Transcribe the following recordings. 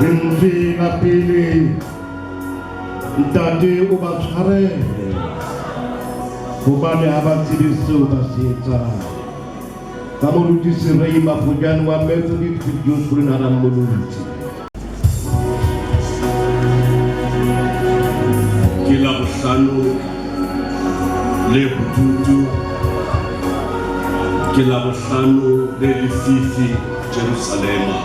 Benfica pili ntate o ba tshwarele hobane ha ba tsebe seo ba se etsang ka molodisi Ray Mafojane wa Methodist Video School na Ramolodi ke la bohlano le bodutu ke la bohlano le lefifi Jerusalema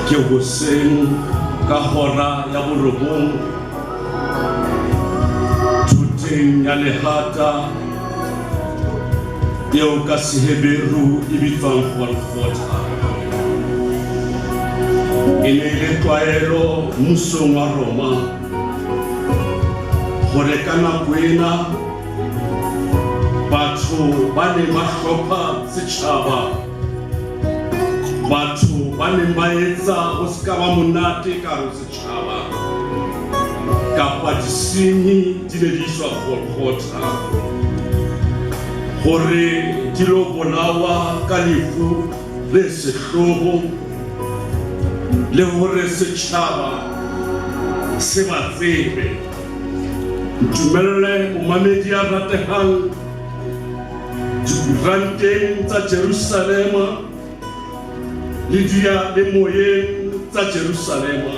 ke hoseng ka hora ya borobong thuteng ya lehata eo ka Seheberu e bitswang Golgotha e ne le tlwaelo mmusong wa Roma hore ka nako ena batho ba ne ba hlopha setjhaba batho ba ne ba etsa ho ska ba monate ka ho setjhaba kapa disenyi di ne di iswa Golgotha hore di lo bolawa ka lefu le sehloho le hore setjhaba se ba tsebe dumelle momamedi a ratehang dikuranteng tsa Jerusalema le dia le moyeng tsa Jerusalema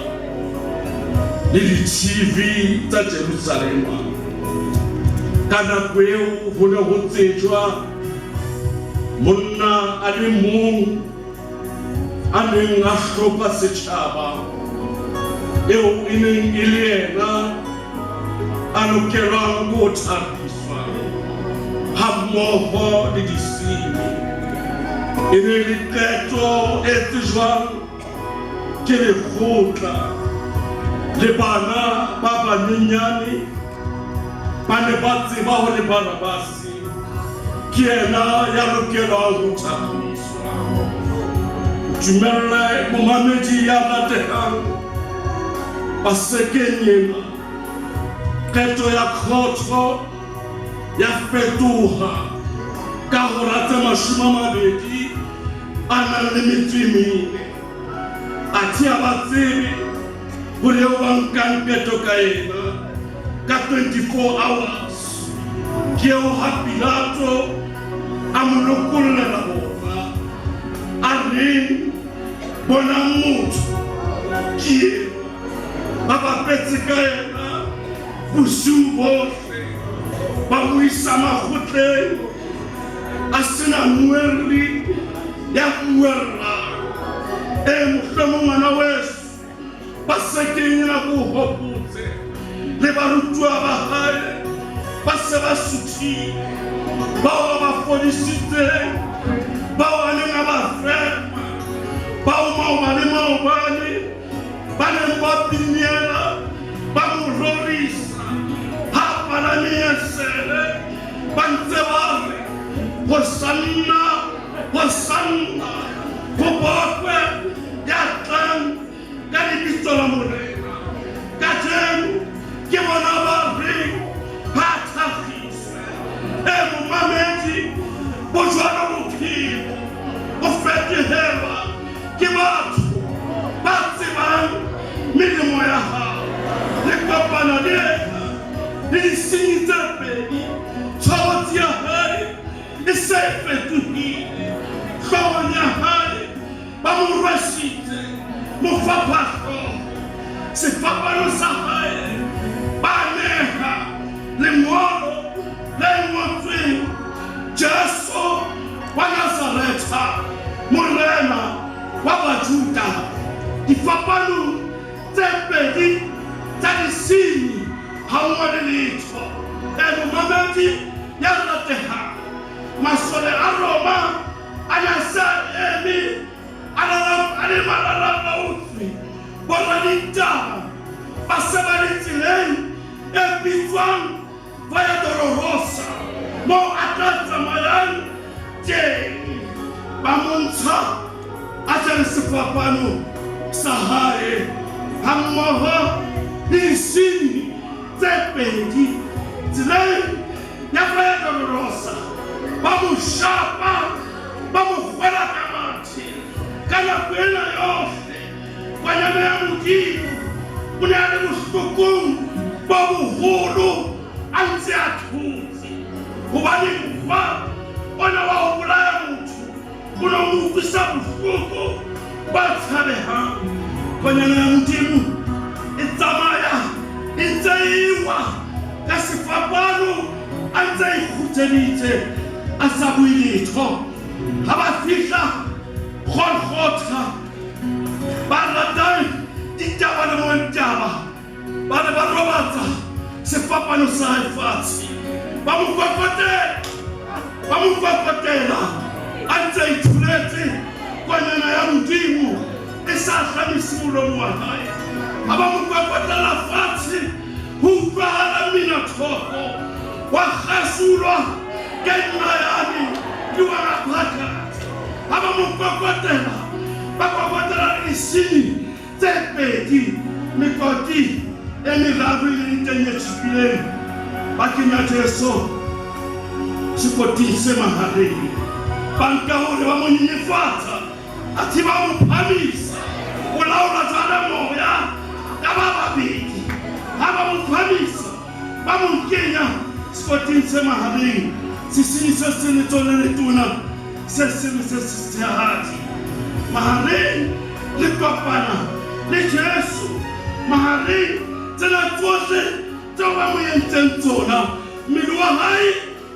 le di-TV tsa Jerusalema ka nako eo ho ne ho tsejwa monna a le mong a neng a hlopha setjhaba eo e neng e le yena a lokelwang ho thabiswa ha mmoho le disenyi e ne le qeto e tsejwang ke lekgotla le bana ba banyenyane ba ne ba tseba hore Barabasi ke yena ya lokelwang ho thabiswa dumelle momamedi ya ratehang basekenyena qeto ya khotho ya fetoha ka hora tse 20 a nang le metso e mene athe a ba tsebe hore o ba nkang qeto ka ena ka 24 hours ke o ha Pilato a mo lokollela bona a reng bona motho ke ba bapetse ka ena bosiu bohle ba mo isa makgotleng a sena muerli ya muerla mohlomong ngwana weso ba sekenya go hopotse le barutwa ba hae ba se ba suthi bao ba fodisitse bao a neng a ba fema bao maobane ba neng ba pinyela ba mo rorisa ha palame esele ba ntse ba re Hosanna Hosanna ho botwe ya tlang ka lebitso la Morena ka teng ke bona ba reng ha tlhagiswe momamedi bojwala bophelo bo fetohelwa ke batho ba tsebang melemo ya hao le kopana le disenyi tse pedi tshwarotsi ya hae e se fetohile hloohong ya hae ba mo rwesitse mofaphatlo sefapano sa hae ba neha lengolo le ngotsweng Jesu wa Nazaretha Morena wa Bajuda difapano tse pedi tsa disenyi ha o ngole letho momamedi ya ratehang masole a Roma a nasa ale malala utsi bona ditaba ba se ba le tseleng e bitswang Via Dolorosa mo a tla tsamayang teng ba montsha a tsene sefapano sa hae ha mmoho le disenyi tse pedi tseleng ya Via Dolorosa ba mo shapa ba mo kgwela ka mathe ka yohle kwanyana ya Modimo o ne a le bohlokong ba boholo a ntse a thotse hobane mokgwa ona wa ho bolaya motho o ne o utlwisa bohloko ba tshabehang. Kwanyana ya Modimo e tsamaya e ntse e wa ka sefapano a ntse a ikgutseditse a sa bue letho. Ha ba fihla Golgotha ba ratang ditaba le montaba ba ne ba robatsa sefapano sa hae fatshe ba mo kwakotela a ntse a ithuletse kwanyana ya Modimo e sa hlamisi molomo wa hae. Ha ba mo kwakotela fatshe ho utlwahala minathoko wa kgasulwa ke nayane le wa phakathi. Ha ba mo kwakotela ba kwakotela isini tse pedi mekoti e meraro le nteng e tshipileng ba kenya Jesu sekoting se mahareng. Ba nka hore ba mo nyenyefatsa athe ba mo phamisa o laola tsala moya ka ba babedi. Ha ba mo phamisa ba mo kenya sekoting se mahareng sesini se se le tsone le tona se sehadi mahareng le kopana le Jesu mahareng tsela tsohle tseo ba mo entseng tsona. Mmele wa hae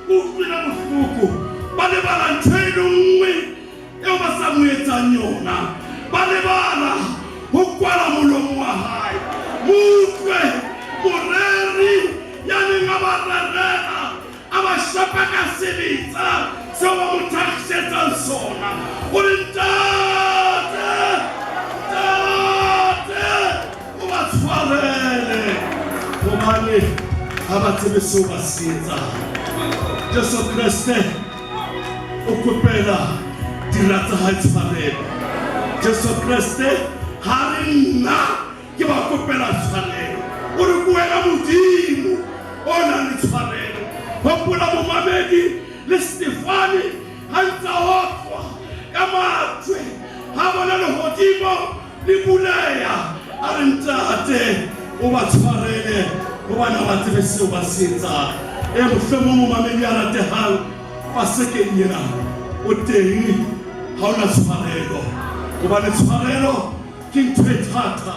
o utlwile bohloko ba lebala ntho e le nngwe eo ba sa mo etsang yona. Ba lebala ho kwala molomo wa hae mo utlwe moreri ya neng a ba rerela a ba shapa ka sebetsa seo ba mo tlhagisetsang sona. O re ntate o ba tshwarele hobane ha ba tsebe seo ba se etsang. Jesu Kriste o kopela dira tsa hae tshwarelo. Jesu Kriste ha re nna ke ba kopela tshwarelo. O re buela Modimo o nang le tshwarelo. Hopola momamedi le Stefane ha ntsa otlwa ka matwe ha bona lehodimo le buleya a re ntate o ba tshwarele hobane ba tsebe seo ba se etsang. E mohlomong momamedi a ratehang pasekeng ena o teng ha ona tshwarelo hobane tshwarelo ke ntho e thata.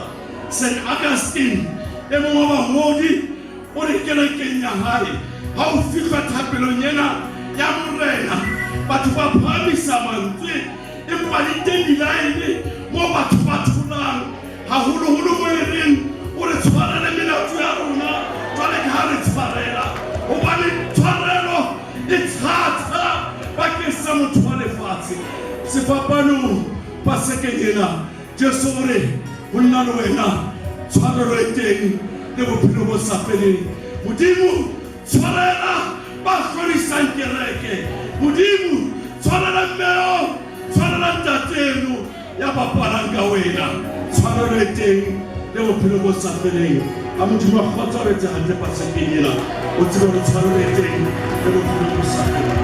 St. Augustine e mong wa bangodi o re kerekeng ya hae ha o fihla thapelong ena ya morena batho ba phamisa mantswe empa le teng dilaene mo batho ba tholang haholoholo mo e reng o re tshwarele melato ya rona jwale ka ha re tshwarela hobane tshwarelo e thata bakeng sa motho wa lefatshe. Sefapanong pasekeng ena Jesu o re ho nna le wena tshwarelo e teng le bophelo bo sa feleng. Modimo tshwarela ba hlorisang kereke. Modimo tshwarela mmeo tshwarela ntateno ya bapalang ka wena. Tshwarelo e teng le bophelo bo sa feleng. A Modimo a kgotsoretse hantle pasekeng ena o tsebe hore tshwarelo e teng le bophelo bo sa feleng.